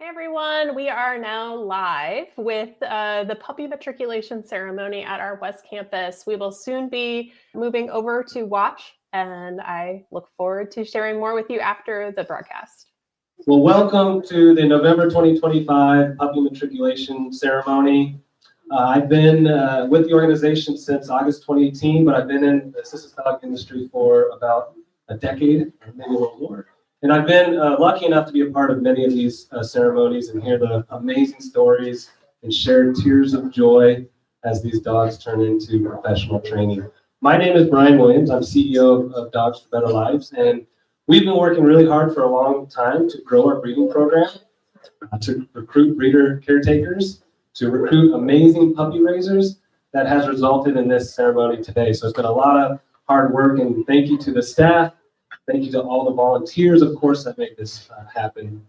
Hey everyone, we are now live with the puppy matriculation ceremony at our West Campus. We will soon be moving over to watch, and I look forward to sharing more with you after the broadcast. Well, welcome to the November 2025 puppy matriculation ceremony. I've been with the organization since August 2018, but I've been in the assisted dog industry for about a decade, maybe a little more. And I've been lucky enough to be a part of many of these ceremonies and hear the amazing stories and share tears of joy as these dogs turn into professional training. My name is Brian Williams. I'm CEO of Dogs for Better Lives, and we've been working really hard for a long time to grow our breeding program, to recruit breeder caretakers, to recruit amazing puppy raisers. That has resulted in this ceremony today. So it's been a lot of hard work, and thank you to the staff. Thank you to all the volunteers, of course, that make this happen.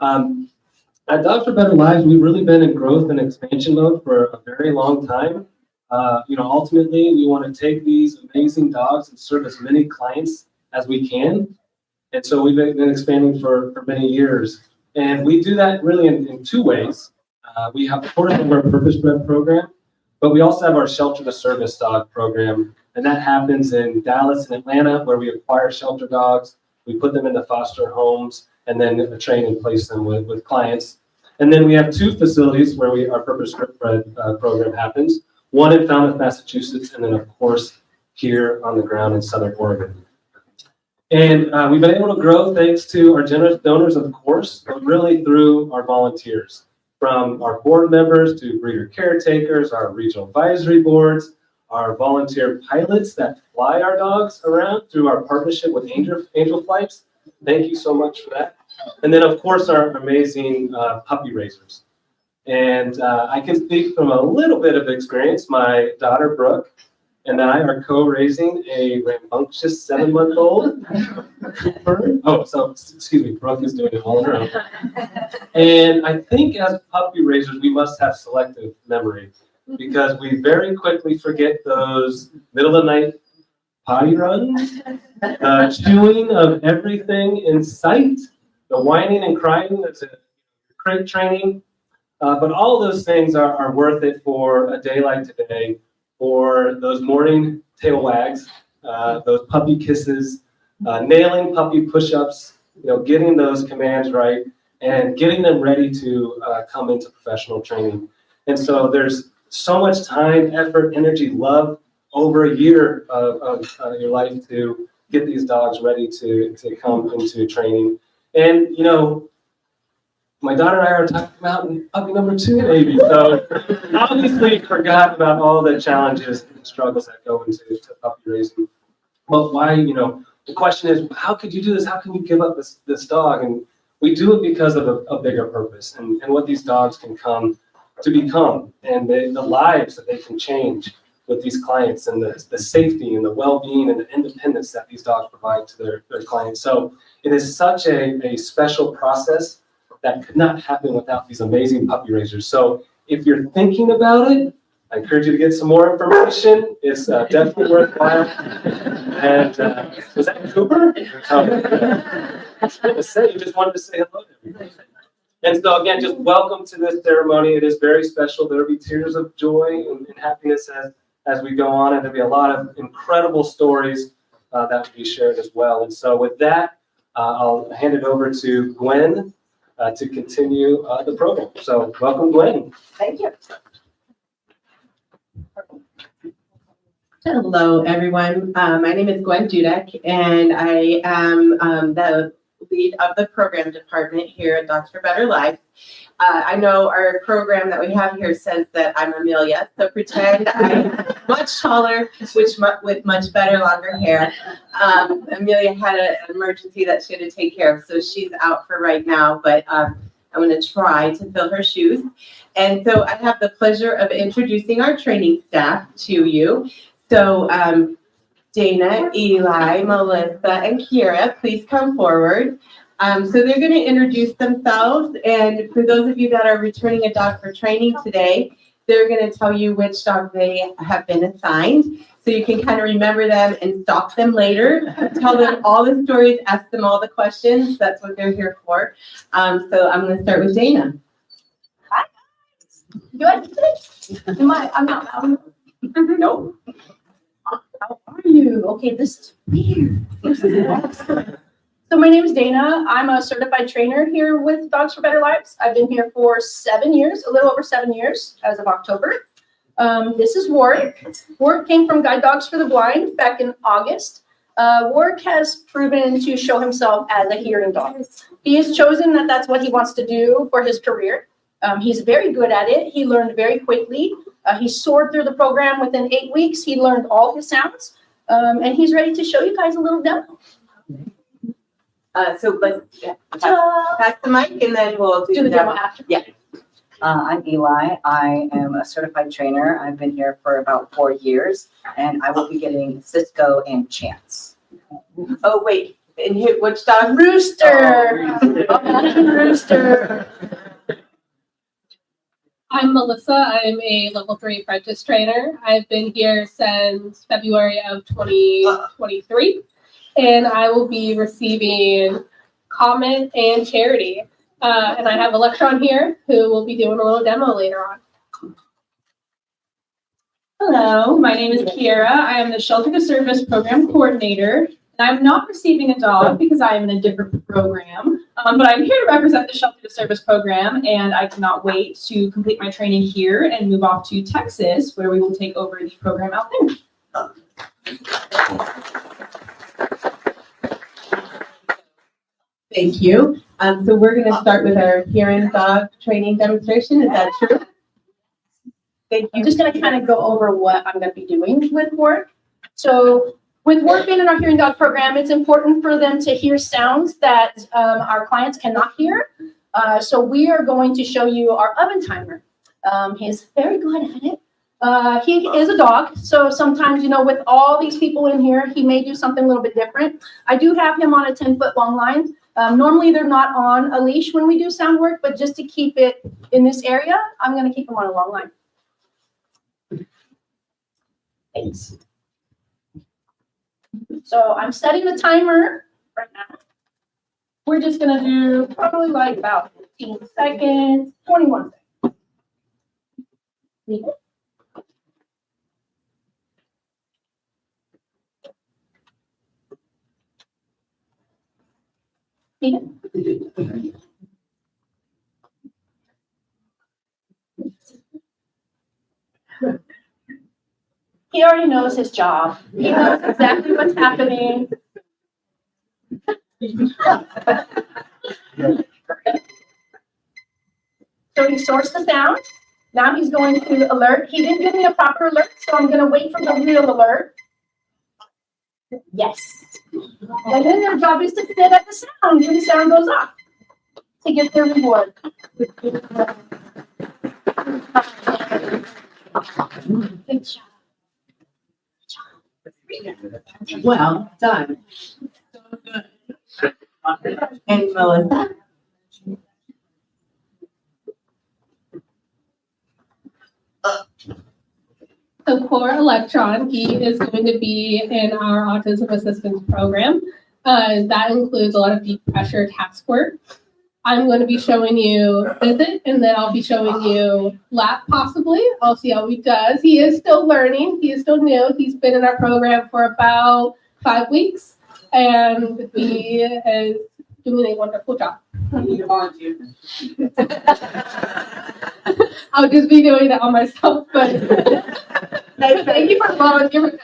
At Dogs for Better Lives, we've really been in growth and expansion mode for a very long time. Ultimately, we want to take these amazing dogs and serve as many clients as we can. And so we've been expanding for many years. And we do that really in two ways. We have, of course, our purpose-bred program, but we also have our shelter to service dog program. And that happens in Dallas and Atlanta, where we acquire shelter dogs. We put them into foster homes and then train and place them with clients. And then we have two facilities where our purpose-bred program happens. One in Falmouth, Massachusetts, and then, of course, here on the ground in Southern Oregon. And we've been able to grow thanks to our generous donors, of course, but really through our volunteers, from our board members to breeder caretakers, our regional advisory boards, our volunteer pilots that fly our dogs around through our partnership with Angel Flights. Thank you so much for that. And then, of course, our amazing puppy raisers. And I can speak from a little bit of experience. My daughter, Brooke, and I are co-raising a rambunctious 7-month-old Cooper. Oh, so excuse me, Brooke is doing it all on her own. And I think as puppy raisers, we must have selective memory because we very quickly forget those middle of the night potty runs, chewing of everything in sight, the whining and crying that's a crate training. But all those things are worth it for a day like today, for those morning tail wags, those puppy kisses, nailing puppy push-ups, getting those commands right, and getting them ready to come into professional training. And so there's so much time, effort, energy, love over a year of your life to get these dogs ready to come into training. And, my daughter and I are talking about puppy number 2, maybe. So obviously forgot about all the challenges and struggles that go into puppy raising. But why, the question is, how could you do this? How can you give up this dog? And we do it because of a bigger purpose and what these dogs can come to become and the lives that they can change with these clients and the safety and the well-being and the independence that these dogs provide to their clients. So it is such a special process that could not happen without these amazing puppy raisers. So if you're thinking about it, I encourage you to get some more information. It's definitely worthwhile. And was that Cooper? I was going to say, you just wanted to say hello to everybody. And so again, just welcome to this ceremony. It is very special. There will be tears of joy and happiness as we go on, and there'll be a lot of incredible stories that will be shared as well. And so with that, I'll hand it over to Gwen to continue the program. So welcome, Gwen. Thank you. Hello, everyone. My name is Gwen Dudek, and I am the lead of the program department here at Dogs for Better Life. I know our program that we have here says that I'm Amelia, so pretend I'm much taller, with much better, longer hair. Amelia had an emergency that she had to take care of, so she's out for right now, but I'm going to try to fill her shoes. And so I have the pleasure of introducing our training staff to you. So Dana, Eli, Melissa, and Kira, please come forward. So they're going to introduce themselves. And for those of you that are returning a dog for training today, they're going to tell you which dog they have been assigned. So you can kind of remember them and stalk them later, tell them all the stories, ask them all the questions. That's what they're here for. So I'm going to start with Dana. Hi. Good. I'm not loud. Nope. How are you? Okay, this is weird. This is awesome. So my name is Dana. I'm a certified trainer here with Dogs for Better Lives. I've been here for 7 years, a little over 7 years as of October. This is Warwick. Warwick came from Guide Dogs for the Blind back in August. Warwick has proven to show himself as a hearing dog. He has chosen that that's what he wants to do for his career. He's very good at it. He learned very quickly. He soared through the program within 8 weeks. He learned all his sounds, and he's ready to show you guys a little demo. So let's pass the mic and then we'll Do the demo after. Yeah. I'm Eli. I am a certified trainer. I've been here for about 4 years, and I will be getting Cisco and Chance. Oh, wait. And which dog? Rooster. Rooster. I'm Melissa. I'm a level 3 apprentice trainer. I've been here since February of 2023, and I will be receiving comment and charity. And I have Electron here who will be doing a little demo later on. Hello, my name is Kiera. I am the Shelter to Service Program Coordinator. And I'm not receiving a dog because I am in a different program, but I'm here to represent the Shelter to Service Program, and I cannot wait to complete my training here and move off to Texas, where we will take over the program out there. Thank you. So we're going to start with our hearing dog training demonstration. Is that true? Thank I'm you. just going to kind of go over what I'm going to be doing with Warwick. So with Warwick being in our hearing dog program, it's important for them to hear sounds that our clients cannot hear. So we are going to show you our oven timer. He's very good at it. He is a dog, so sometimes, you know, with all these people in here, he may do something a little bit different. I do have him on a 10-foot long line. Normally, they're not on a leash when we do sound work, but just to keep it in this area, I'm going to keep him on a long line. Thanks. So I'm setting the timer right now. We're just going to do probably like about 15 seconds, 21 seconds. Leave it. He already knows his job. He knows exactly what's happening. So he sorts the sound. Now he's going to alert. He didn't give me a proper alert, so I'm going to wait for the real alert. Yes. And then their job is to sit at the sound when the sound goes off to get their reward. Good job. Well done. And Melissa? So for Electron, he is going to be in our autism assistance program. That includes a lot of deep pressure task work. I'm going to be showing you visit, and then I'll be showing you lap possibly. I'll see how he does. He is still learning. He is still new. He's been in our program for about 5 weeks, and he is doing a wonderful job. I'll just be doing it on myself, but thank you for volunteering.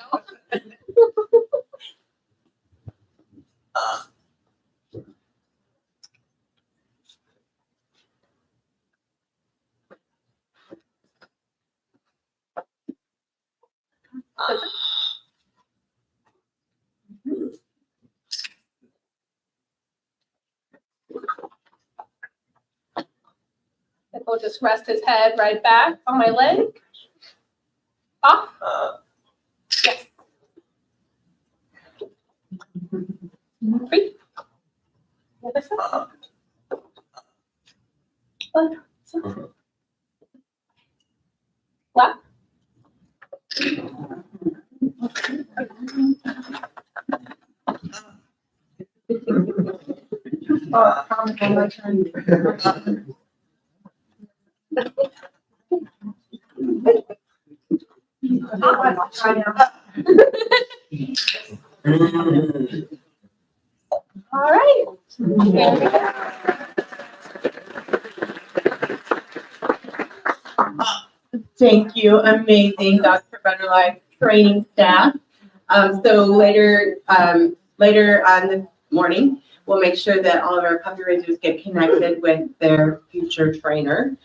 And he'll just rest his head right back on my leg. Off. Yes. 3. The other side. 1. All right. Thank you. Amazing, Dr. Butterlife training staff. So later on this morning, we'll make sure that all of our puppy raisers get connected with their future trainer.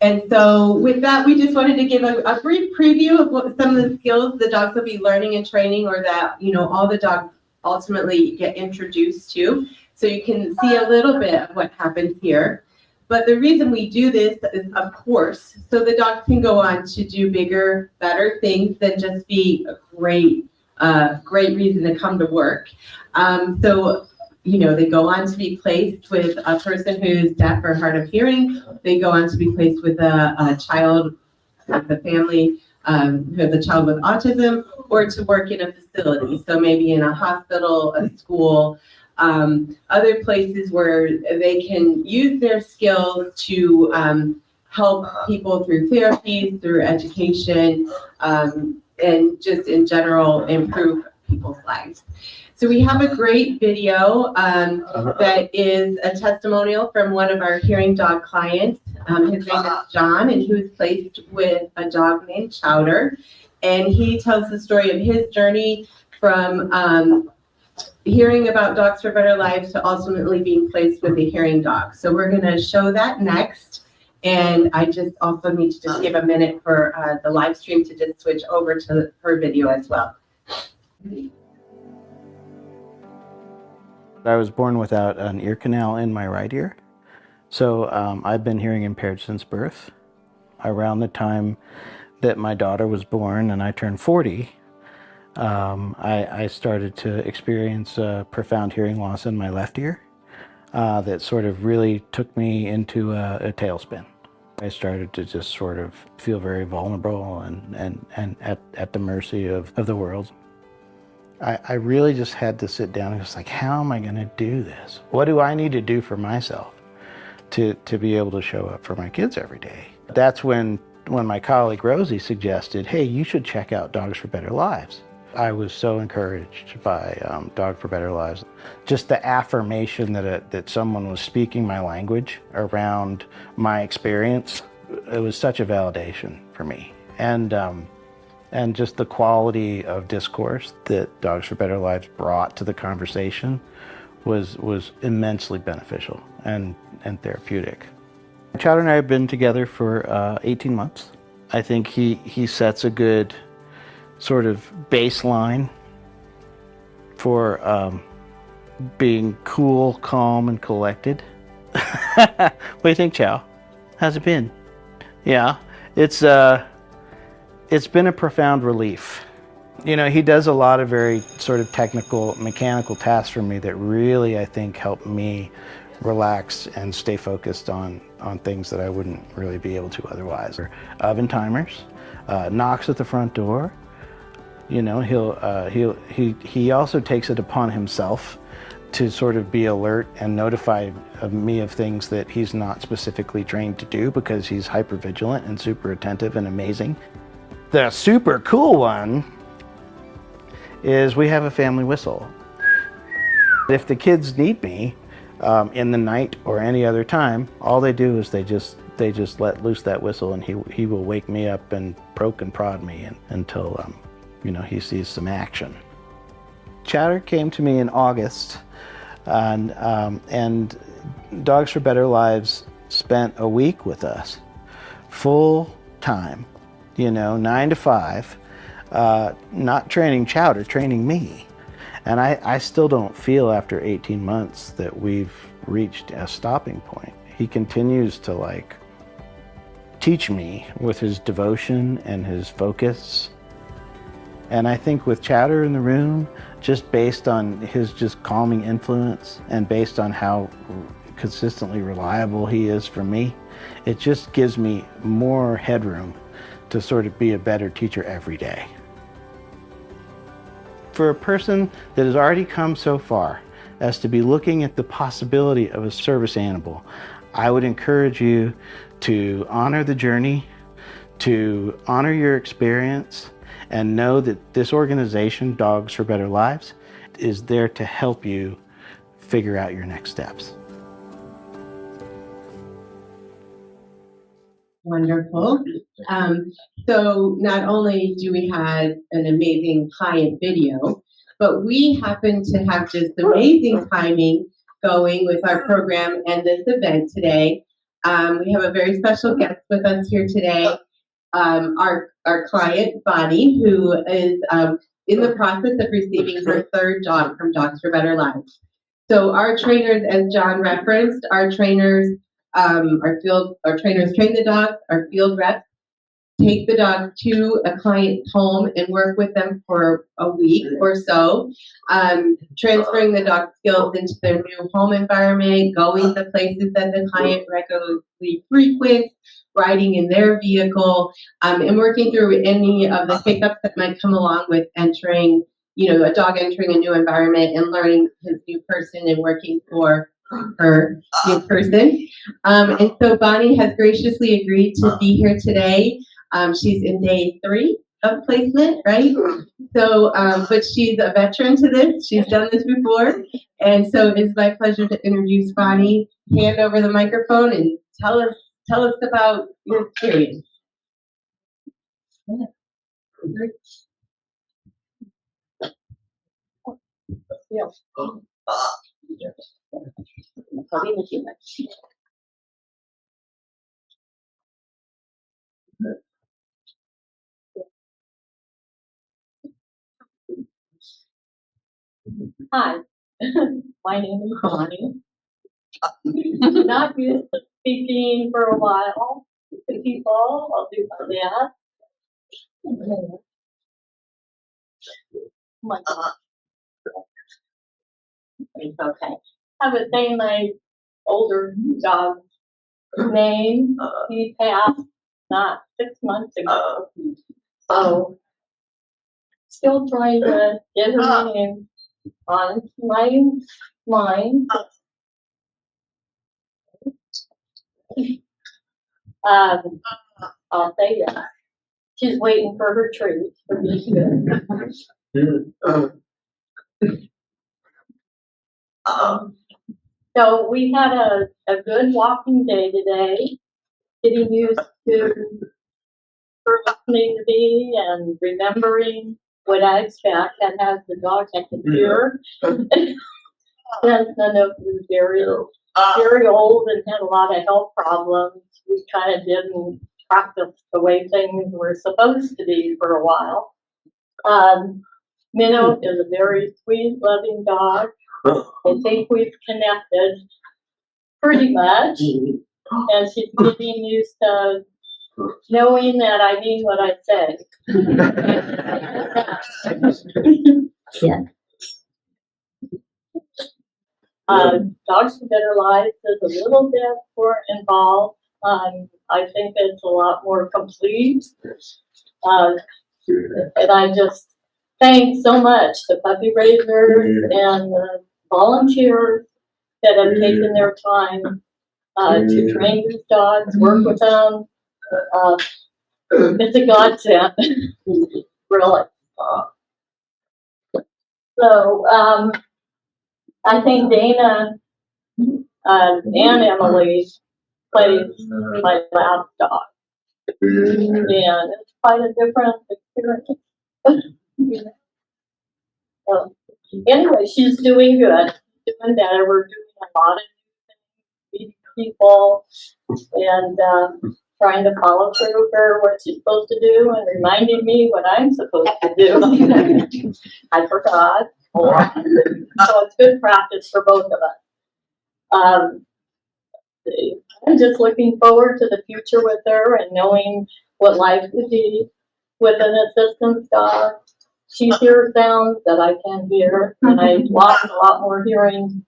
And so with that, we just wanted to give a brief preview of what some of the skills the dogs will be learning and training, or that, all the dogs ultimately get introduced to. So you can see a little bit of what happens here. But the reason we do this is, of course, so the dogs can go on to do bigger, better things than just be a great reason to come to work. They go on to be placed with a person who's deaf or hard of hearing. They go on to be placed with a child, with a family who has a child with autism, or to work in a facility. So maybe in a hospital, a school, other places where they can use their skills to help people through therapies, through education, and just in general improve people's lives. So we have a great video that is a testimonial from one of our hearing dog clients. His name is John, and he was placed with a dog named Chowder. And he tells the story of his journey from hearing about Dogs for Better Lives to ultimately being placed with a hearing dog. So we're going to show that next. And I just also need to just give a minute for the live stream to just switch over to her video as well. I was born without an ear canal in my right ear. So I've been hearing impaired since birth. Around the time that my daughter was born and I turned 40, I started to experience profound hearing loss in my left ear that sort of really took me into a tailspin. I started to just sort of feel very vulnerable and at the mercy of the world. I really just had to sit down and just like, how am I going to do this? What do I need to do for myself to be able to show up for my kids every day? That's when my colleague Rosie suggested, hey, you should check out Dogs for Better Lives. I was so encouraged by Dog for Better Lives. Just the affirmation that someone was speaking my language around my experience, it was such a validation for me. And just the quality of discourse that Dogs for Better Lives brought to the conversation was immensely beneficial and therapeutic. Chowder and I have been together for 18 months. I think he sets a good sort of baseline for being cool, calm, and collected. What do you think, Chow? How's it been? Yeah, it's been a profound relief. He does a lot of very sort of technical, mechanical tasks for me that really, I think, help me relax and stay focused on things that I wouldn't really be able to otherwise. Oven timers, knocks at the front door. He also takes it upon himself to sort of be alert and notify me of things that he's not specifically trained to do because he's hyper vigilant and super attentive and amazing. The super cool one is we have a family whistle. If the kids need me in the night or any other time, all they do is they just let loose that whistle, and he will wake me up and poke and prod me until he sees some action. Chowder came to me in August, and Dogs for Better Lives spent a week with us, full time, 9 to 5, not training Chowder, training me. And I still don't feel after 18 months that we've reached a stopping point. He continues to teach me with his devotion and his focus. And I think with Chowder in the room, just based on his just calming influence and based on how consistently reliable he is for me, it just gives me more headroom to sort of be a better teacher every day. For a person that has already come so far as to be looking at the possibility of a service animal, I would encourage you to honor the journey, to honor your experience, and know that this organization, Dogs for Better Lives, is there to help you figure out your next steps. Wonderful. So not only do we have an amazing client video, but we happen to have just amazing timing going with our program and this event today. We have a very special guest with us here today, our client, Bonnie, who is in the process of receiving her third dog from Dogs for Better Lives. So our trainers, as John referenced, our trainers train the dogs, our field reps take the dogs to a client's home and work with them for a week or so, transferring the dog skills into their new home environment, going to places that the client regularly frequents, riding in their vehicle, and working through any of the hiccups that might come along with entering, a dog entering a new environment and learning his new person and working for her new person. And so Bonnie has graciously agreed to be here today. She's in day 3 of placement, right? So, but she's a veteran to this. She's done this before. And so it's my pleasure to introduce Bonnie. Hand over the microphone and tell us about your experience. Hi, my name is Bonnie. Not used to speaking for a while to people. I'll do my best. Oh my God. It's okay. I was saying my older dog's name. He passed not 6 months ago. So still trying to get her name on my mind. I'll say that. She's waiting for her treat for me to. So we had a good walking day today, getting used to her listening to me and remembering what I expect and have the dog I can hear. Yes, none of them was very old and had a lot of health problems. We kind of didn't practice the way things were supposed to be for a while. Minnow is a very sweet, loving dog. I think we've connected pretty much, and she's getting used to knowing that I mean what I say. Yeah. Dogs for Better Lives is a little bit more involved. I think it's a lot more complete. And I just thank so much the puppy raisers and the volunteers that have taken their time to train these dogs, work with them. It's a godsend, really. So I think Dana and Emily plays my last dog. And it's quite a different experience. So, anyway, she's doing good, doing better. We're doing a lot of new things, meeting people, and trying to follow through with her what she's supposed to do and reminding me what I'm supposed to do. I forgot. So it's good practice for both of us. I'm just looking forward to the future with her and knowing what life would be with an assistance dog. She hears sounds that I can hear, and I lost a lot more hearing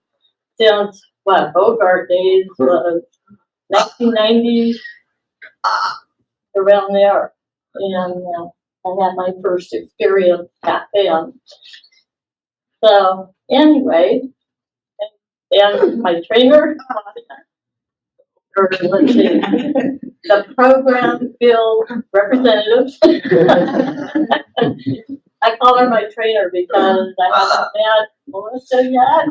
since, Bogart days, 1990s, around there. and I had my first experience back then. So anyway, and my trainer, or let's see, the program bill representative. I call her my trainer because I haven't met Melissa yet.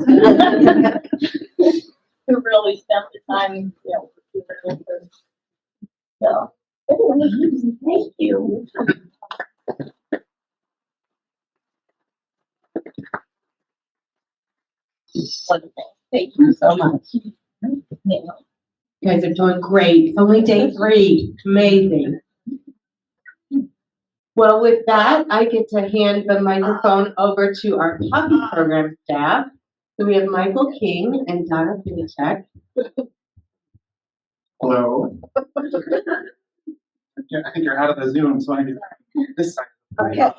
Who really spent the time, with her. So, anyway, thank you. Wonderful. Thank you so much. You guys are doing great. It's only day 3. Amazing. Well, with that, I get to hand the microphone over to our puppy program staff. So we have Michael King and Donna Pinchek. Hello. Yeah, I think you're out of the Zoom, so I need this side. Okay.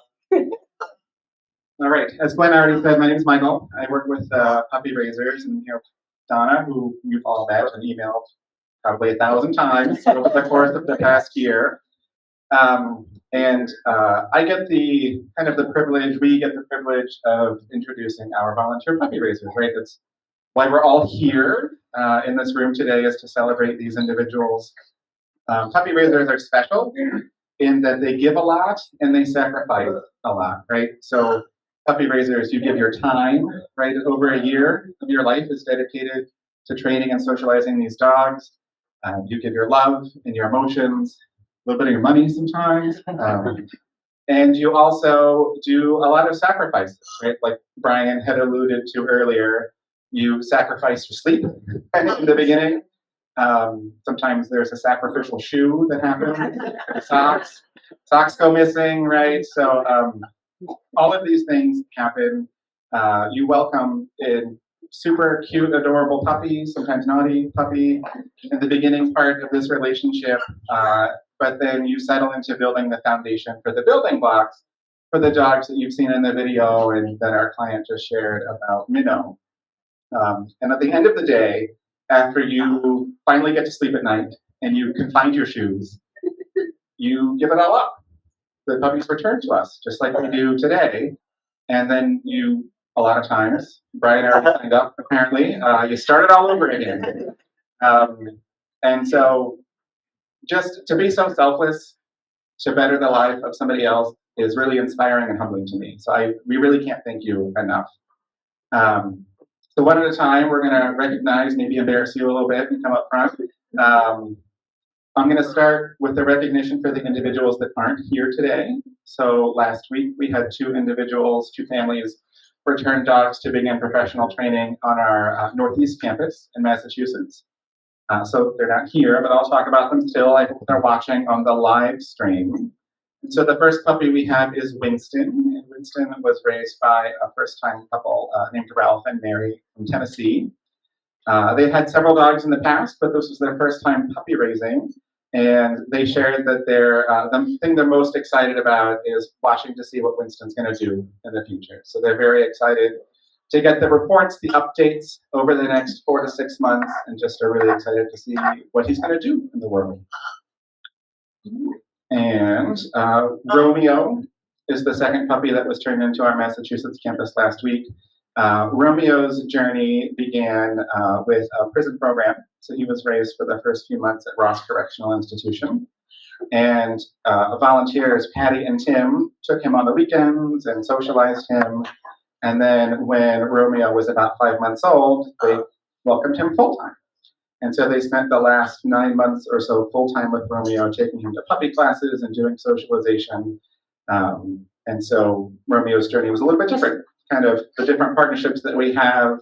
All right. As Glenn already said, my name is Michael. I work with puppy raisers, and here Donna, who you've all met and emailed probably 1,000 times over the course of the past year. I get the privilege, we get the privilege of introducing our volunteer puppy raisers, right? That's why we're all here in this room today, is to celebrate these individuals. Puppy raisers are special in that they give a lot and they sacrifice a lot, right? So puppy raisers, you give your time, right? Over a year of your life is dedicated to training and socializing these dogs. You give your love and your emotions, a little bit of your money sometimes. And you also do a lot of sacrifices, right? Like Brian had alluded to earlier, you sacrifice your sleep in the beginning. Sometimes there's a sacrificial shoe that happens, socks go missing, right? So all of these things happen. You welcome in super cute, adorable puppy, sometimes naughty puppy in the beginning part of this relationship, but then you settle into building the foundation for the building blocks for the dogs that you've seen in the video and that our client just shared about Minnow. And at the end of the day, after you finally get to sleep at night and you can find your shoes, you give it all up. The puppies return to us, just like we do today. And then you, a lot of times, Brian already signed up, apparently, you start it all over again. And so just to be so selfless to better the life of somebody else is really inspiring and humbling to me. So we really can't thank you enough. So one at a time, we're gonna recognize, maybe embarrass you a little bit and come up front. I'm gonna start with the recognition for the individuals that aren't here today. So last week, we had 2 individuals, 2 families, return dogs to begin professional training on our Northeast campus in Massachusetts. So they're not here, but I'll talk about them still. I hope they're watching on the live stream. So the first puppy we have is Winston. And Winston was raised by a first-time couple named Ralph and Mary from Tennessee. They had several dogs in the past, but this was their first time puppy raising. And they shared that the thing they're most excited about is watching to see what Winston's going to do in the future. So they're very excited to get the reports, the updates over the next 4 to 6 months, and just are really excited to see what he's going to do in the world. And Romeo is the second puppy that was turned into our Massachusetts campus last week. Romeo's journey began with a prison program. So he was raised for the first few months at Ross Correctional Institution. And volunteers, Patty and Tim, took him on the weekends and socialized him. And then when Romeo was about 5 months old, they welcomed him full-time. And so they spent the last 9 months or so full-time with Romeo, taking him to puppy classes and doing socialization. And so Romeo's journey was a little bit different. Kind of the different partnerships that we have.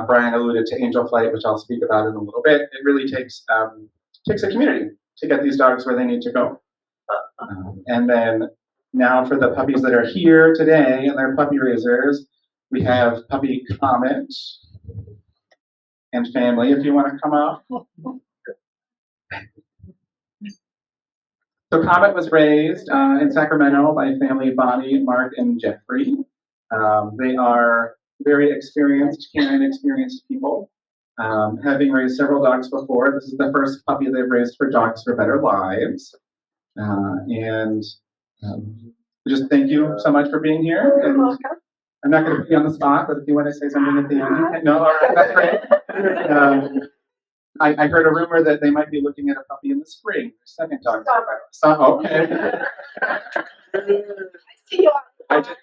Brian alluded to Angel Flight, which I'll speak about in a little bit. It really takes a community to get these dogs where they need to go. And then now for the puppies that are here today and their puppy raisers, we have puppy Comet and family, if you want to come up. So Comet was raised in Sacramento by family Bonnie, Mark, and Jeffrey. They are very experienced, canine experienced people. Having raised several dogs before, this is the first puppy they've raised for Dogs for Better Lives. And just thank you so much for being here. And I'm not going to put you on the spot, but if you want to say something at the end, you can. No, all right, that's great. I heard a rumor that they might be looking at a puppy in the spring. Second dog. Okay. I just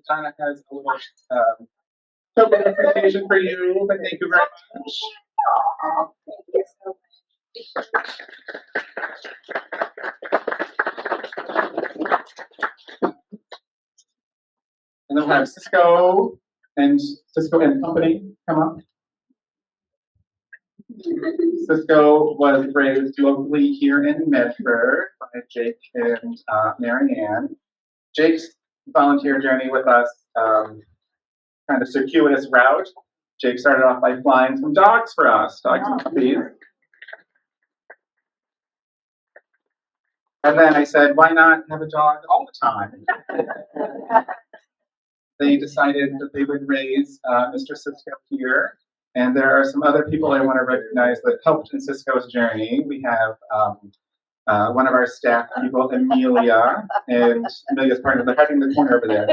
Donna has a little token of appreciation for you, but thank you very much. Thank you so much. And then we'll have Cisco and Company come up. Cisco was raised locally here in Medford by Jake and Marianne. Jake's volunteer journey with us, kind of circuitous route. Jake started off by flying some dogs for us, dogs and puppies. And then I said, why not have a dog all the time? They decided that they would raise Mr. Cisco here. And there are some other people I want to recognize that helped in Cisco's journey. We have one of our staff people, Amelia, and Amelia's partner, they're hiding in the corner over there.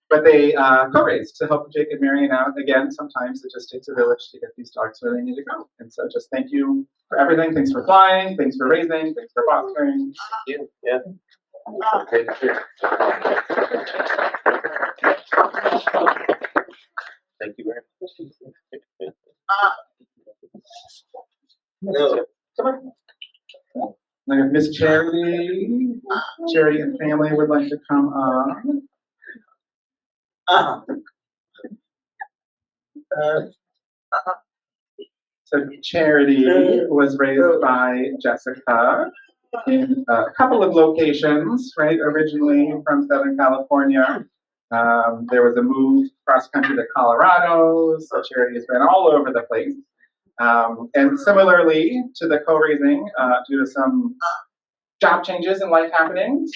But they co-raised to help Jake and Marion out. Again, sometimes it just takes a village to get these dogs where they need to go. And so just thank you for everything. Thanks for flying, thanks for raising, thanks for fostering. Yeah. Okay. Thank you very much. Come on. Now, if Miss Charity and family would like to come on. So Charity was raised by Jessica in a couple of locations, right? Originally from Southern California. There was a move cross country to Colorado, so Charity has been all over the place. And similarly to the co-raising, due to some job changes and life happenings,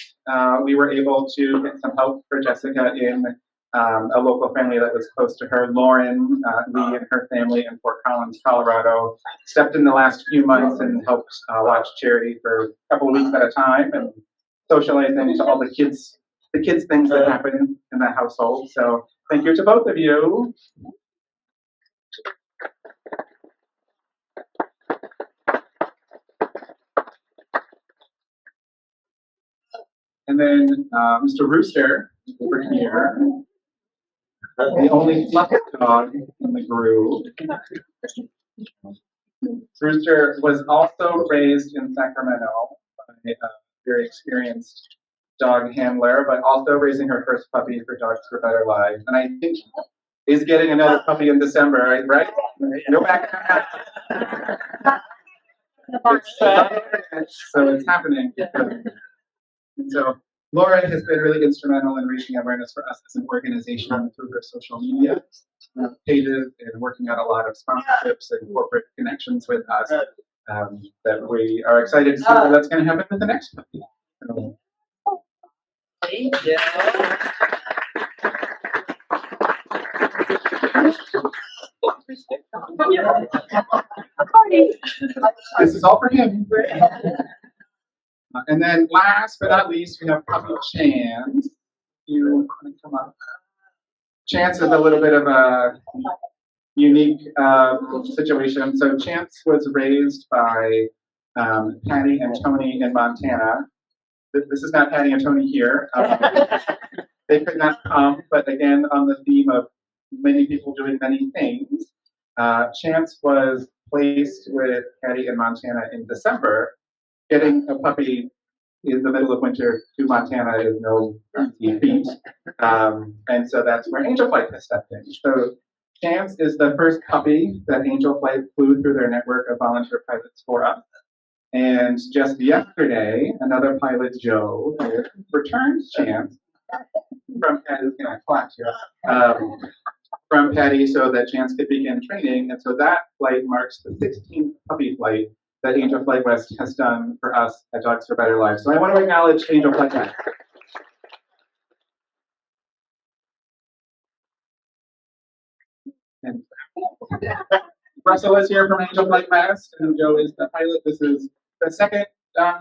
we were able to get some help for Jessica in a local family that was close to her. Lauren Lee and her family in Fort Collins, Colorado, stepped in the last few months and helped watch Charity for a couple of weeks at a time and socializing to all the kids things that happen in that household. So thank you to both of you. And then Mr. Rooster over here, the only fluffy dog in the group. Rooster was also raised in Sacramento by a very experienced dog handler, but also raising her first puppy for Dogs for Better Lives. And I think is getting another puppy in December, right? Go back. So it's happening. And so Laura has been really instrumental in reaching awareness for us as an organization through her social media pages and working on a lot of sponsorships and corporate connections with us that we are excited to see what that's going to happen with the next puppy. So, thank you. This is all for him. And then last but not least, we have Puppy Chance. You want to come up? Chance is a little bit of a unique situation. So Chance was raised by Patty and Tony in Montana. This is not Patty and Tony here. They could not come, but again, on the theme of many people doing many things, Chance was placed with Patty in Montana in December. Getting a puppy in the middle of winter to Montana is no easy feat. And so that's where Angel Flight has stepped in. So Chance is the first puppy that Angel Flight flew through their network of volunteer pilots for us. And just yesterday, another pilot, Joe, returned Chance from Patty, from Patty so that Chance could begin training. And so that flight marks the 16th puppy flight that Angel Flight West has done for us at Dogs for Better Lives. So I want to acknowledge Angel Flight West. And Russell is here from Angel Flight West, and Joe is the pilot. This is the second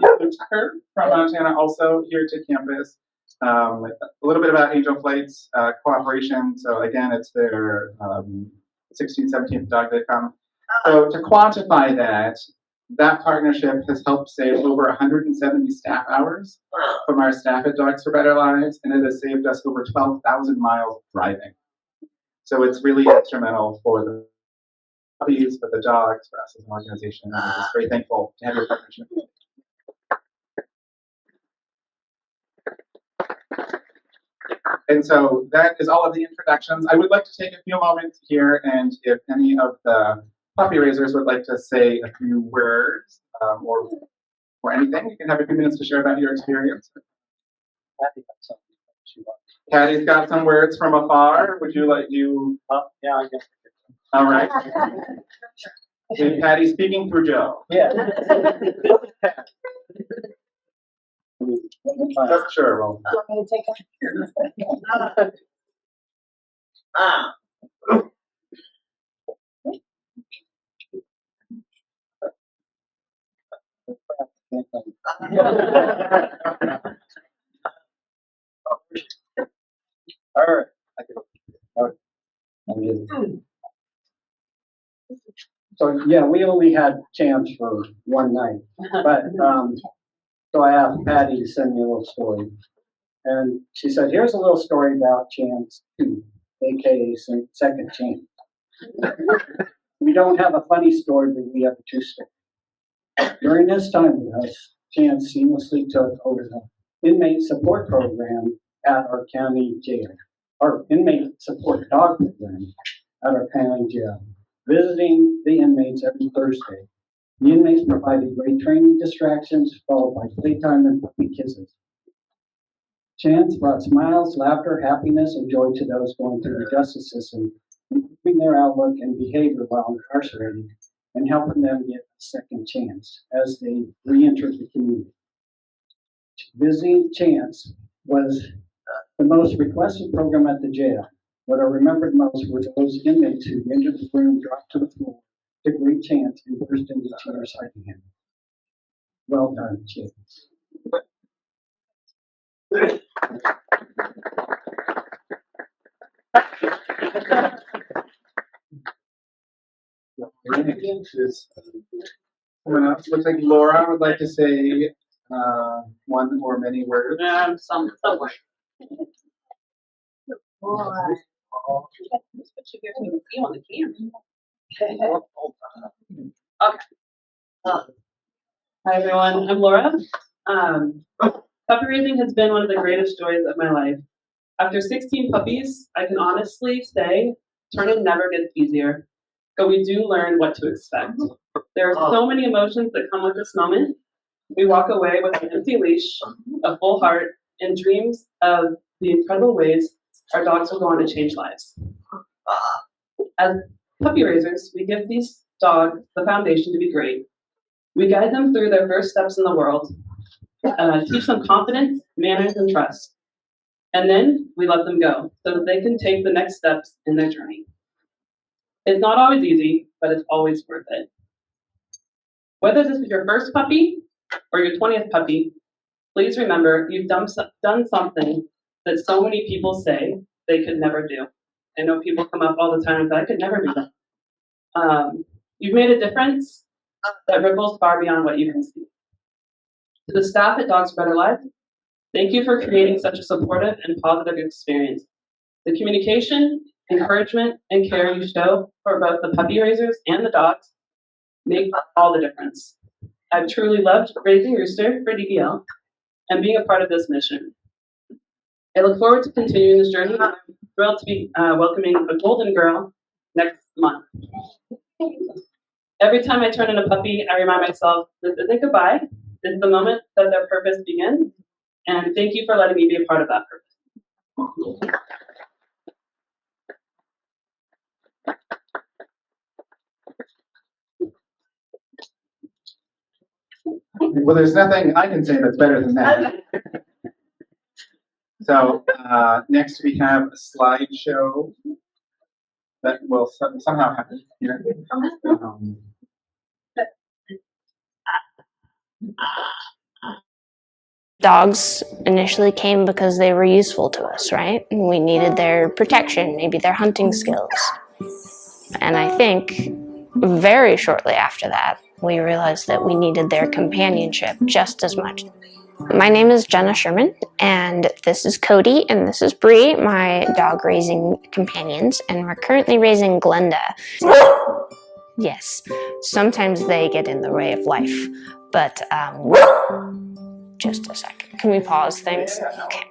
Luke Tucker from Montana, also here to campus. A little bit about Angel Flight's cooperation. So again, it's their 16th, 17th dog they come. So to quantify that, that partnership has helped save over 170 staff hours from our staff at Dogs for Better Lives, and it has saved us over 12,000 miles of driving. So it's really instrumental for the puppies, for the dogs, for us as an organization. I'm just very thankful to have your partnership. And so that is all of the introductions. I would like to take a few moments here, and if any of the puppy raisers would like to say a few words or anything, you can have a few minutes to share about your experience. Patty's got some words from afar. Would you like you? Yeah, I guess. All right. Okay, Patty speaking through Joe. Yeah. Sure. Well, All right. So yeah, we only had Chance for one night, but so I asked Patty to send me a little story, and she said, "Here's a little story about Chance 2, aka Second Chance." We don't have a funny story, but we have a true story. During this time with us, Chance seamlessly took over the inmate support program at our county jail, our inmate support dog program at our county jail, visiting the inmates every Thursday. The inmates provided great training distractions, followed by playtime and puppy kisses. Chance brought smiles, laughter, happiness, and joy to those going through the justice system, improving their outlook and behavior while incarcerated, and helping them get a second chance as they re-enter the community. Visiting Chance was the most requested program at the jail. What I remembered most were those inmates who entered the room, dropped to the floor, took a great chance, and burst into tears hugging him. Well done, Chance. someone else. Looks like Laura would like to say one or many words. Somewhere. Hi everyone, I'm Laura. Puppy raising has been one of the greatest joys of my life. After 16 puppies, I can honestly say turning never gets easier, but we do learn what to expect. There are so many emotions that come with this moment. We walk away with an empty leash, a full heart, and dreams of the incredible ways our dogs will go on to change lives. As puppy raisers, we give these dogs the foundation to be great. We guide them through their first steps in the world, teach them confidence, manners, and trust. And then we let them go so that they can take the next steps in their journey. It's not always easy, but it's always worth it. Whether this is your first puppy or your 20th puppy, please remember you've done something that so many people say they could never do. I know people come up all the time and say, I could never do that. You've made a difference that ripples far beyond what you can see. To the staff at Dogs for Better Lives, thank you for creating such a supportive and positive experience. The communication, encouragement, and care you show for both the puppy raisers and the dogs make all the difference. I've truly loved raising Rooster for DBL and being a part of this mission. I look forward to continuing this journey. I'm thrilled to be welcoming a golden girl next month. Every time I turn in a puppy, I remind myself, this isn't goodbye. This is the moment that their purpose begins. And thank you for letting me be a part of that purpose. Well, there's nothing I can say that's better than that. So next we have a slideshow that will somehow happen here. Dogs initially came because they were useful to us, right? And we needed their protection, maybe their hunting skills. And I think very shortly after that, we realized that we needed their companionship just as much. My name is Jenna Sherman, and this is Cody, and this is Bree, my dog raising companions, and we're currently raising Glenda. Yes, sometimes they get in the way of life, but just a second. Can we pause things? Okay.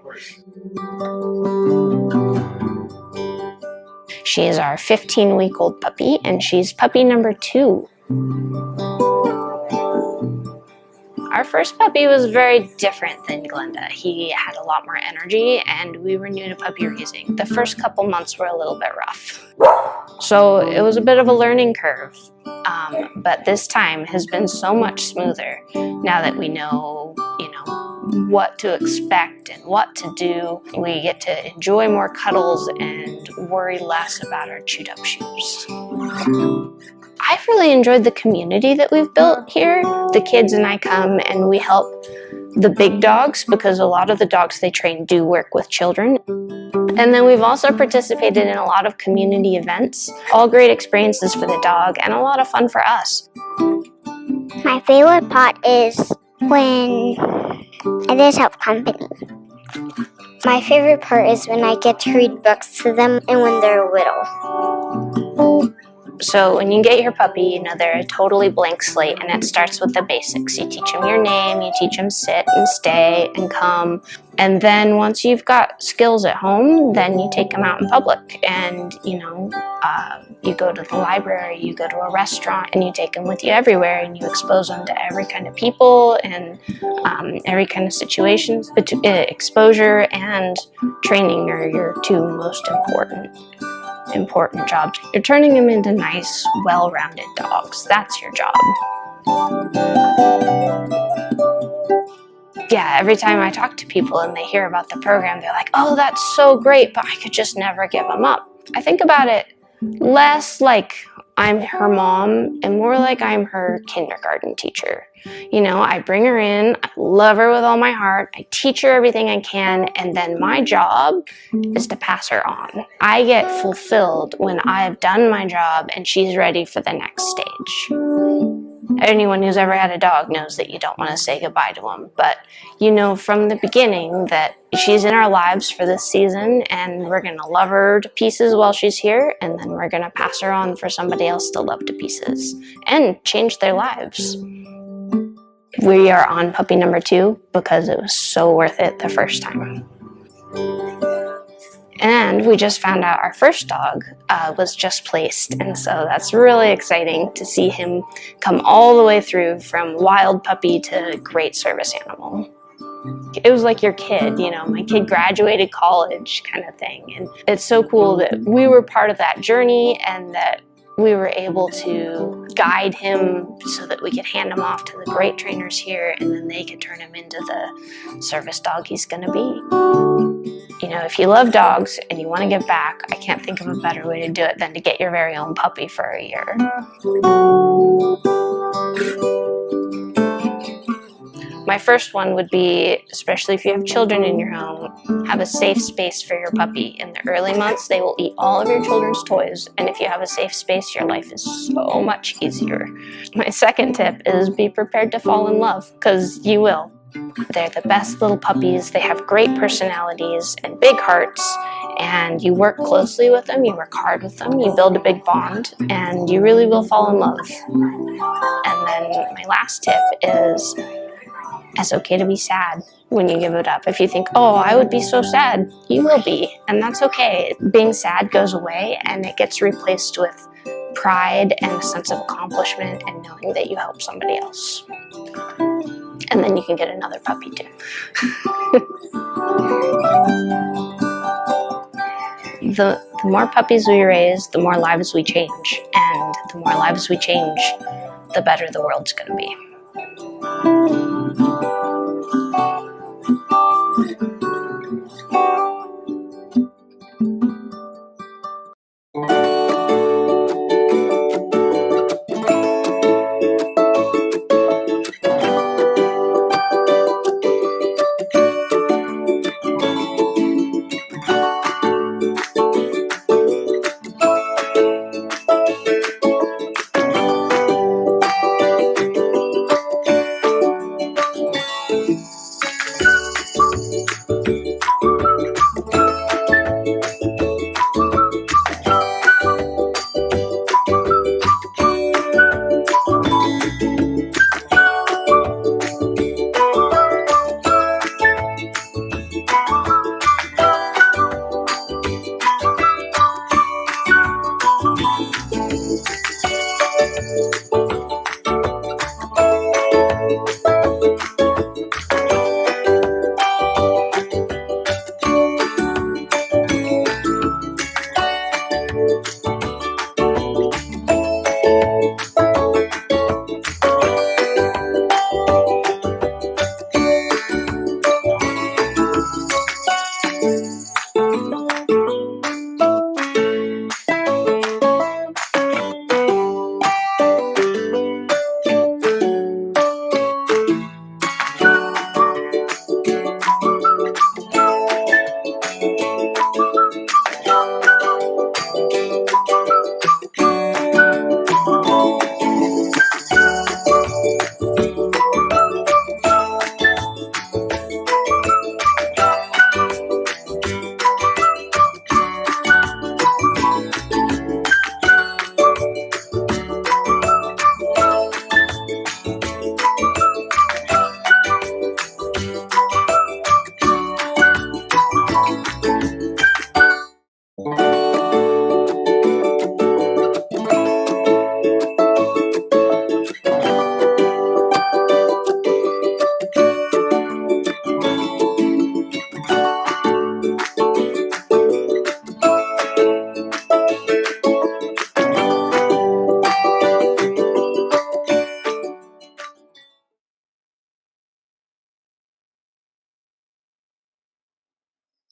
She is our 15-week-old puppy, and she's puppy number 2. Our first puppy was very different than Glenda. He had a lot more energy, and we were new to puppy raising. The first couple months were a little bit rough. So it was a bit of a learning curve, but this time has been so much smoother now that we know, what to expect and what to do. We get to enjoy more cuddles and worry less about our chewed up shoes. I've really enjoyed the community that we've built here. The kids and I come and we help the big dogs because a lot of the dogs they train do work with children. And then we've also participated in a lot of community events, all great experiences for the dog and a lot of fun for us. My favorite part is when I just have company. My favorite part is when I get to read books to them and when they're little. So when you get your puppy, they're a totally blank slate, and it starts with the basics. You teach them your name, you teach them sit and stay and come. And then once you've got skills at home, then you take them out in public and, you go to the library, you go to a restaurant, and you take them with you everywhere, and you expose them to every kind of people and every kind of situations. Exposure and training are your 2 most important jobs. You're turning them into nice, well-rounded dogs. That's your job. Yeah, every time I talk to people and they hear about the program, they're like, oh, that's so great, but I could just never give them up. I think about it less like I'm her mom and more like I'm her kindergarten teacher. I bring her in, I love her with all my heart, I teach her everything I can, and then my job is to pass her on. I get fulfilled when I've done my job and she's ready for the next stage. Anyone who's ever had a dog knows that you don't want to say goodbye to them, but you know from the beginning that she's in our lives for this season and we're going to love her to pieces while she's here, and then we're going to pass her on for somebody else to love to pieces and change their lives. We are on puppy number 2 because it was so worth it the first time. And we just found out our first dog was just placed, and so that's really exciting to see him come all the way through from wild puppy to great service animal. It was like your kid, my kid graduated college kind of thing, and it's so cool that we were part of that journey and that we were able to guide him so that we could hand him off to the great trainers here, and then they could turn him into the service dog he's going to be. If you love dogs and you want to give back, I can't think of a better way to do it than to get your very own puppy for a year. My first one would be, especially if you have children in your home, have a safe space for your puppy. In the early months, they will eat all of your children's toys, and if you have a safe space, your life is so much easier. My second tip is be prepared to fall in love, because you will. They're the best little puppies. They have great personalities and big hearts, and you work closely with them, you work hard with them, you build a big bond, and you really will fall in love. And then my last tip is it's okay to be sad when you give it up. If you think, oh, I would be so sad, you will be, and that's okay. Being sad goes away, and it gets replaced with pride and a sense of accomplishment and knowing that you helped somebody else. And then you can get another puppy too. The more puppies we raise, the more lives we change. And the more lives we change, the better the world's going to be.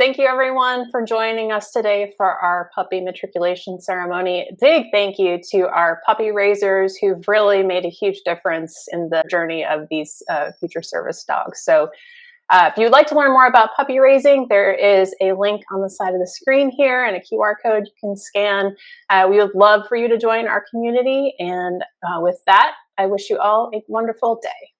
thank you everyone for joining us today for our puppy matriculation ceremony. Big thank you to our puppy raisers who've really made a huge difference in the journey of these future service dogs. So if you'd like to learn more about puppy raising, there is a link on the side of the screen here and a QR code you can scan. We would love for you to join our community. And with that, I wish you all a wonderful day.